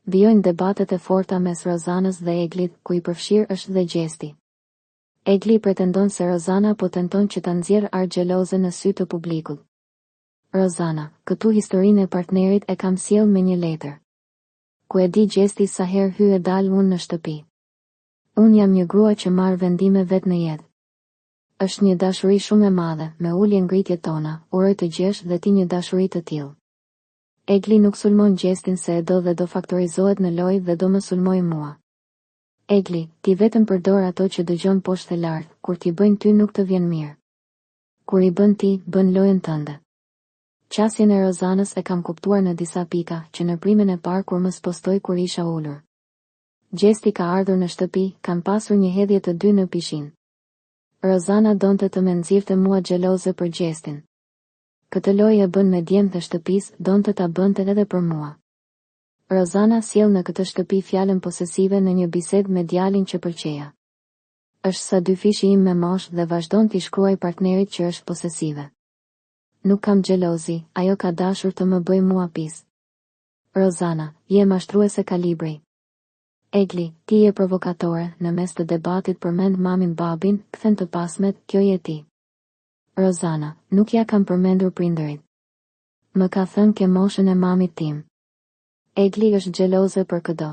Vijojnë debatet e forta mes Rozanës dhe Eglit, ku i përfshirë është dhe Gjesti. Egli pretendon se Rozana po tenton që ta nxjerrë Argjeloze në sy të publikut. Rozana, këtu historinë e partnerit e kam sjell me një letër. Ku e di Gjesti sa herë hy e dal unë në shtëpi. Unë jam një grua që marr vendime vetë në jetë. Është një dashuri shumë e madhe, me ulje ngritjet tona, uroj të gjesh dhe ti një dashuri të tillë. Egli nuk sulmon Gjestin se e do dhe do faktorizohet në lojë dhe do më sulmoj mua. Egli, ti vetëm përdor ato që dëgjon poshtë e lart, kur ti bëjnë ty nuk të vjen mirë. Kur i bën ti, bën lojën tënde. Qasjen e Rozanës e kam kuptuar në disa pika, që në primën e parë kur më spostoi kur isha ulur. Gjesti ka ardhur në shtëpi, kanë pasur një hedhje të dy në pishinë. Rozana donte të më nxirrte mua xheloze për Gjestin. Këtë lojë e bën me djemtë të shtëpisë, donte ta bënte edhe për mua. Rozana sjell në këtë shtëpi fjalën posesive në një bisedë me djalin që pëlqeja. Është sa dy fishi im me moshë dhe vazhdon t'i shkruaj partnerit që është posesive. Nuk kam xhelozi, ajo ka dashur të më bëj mua pis. Rozana, je mashtruese kalibri. Egli, ti je provokatore, në mes të debatit përmend mamin babin, kthen të pasmet, kjo je ti. Rozana, nuk ja kam përmendur prindërit. Më ka thënë ke moshën e mamit tim. Egli është xheloze për këdo.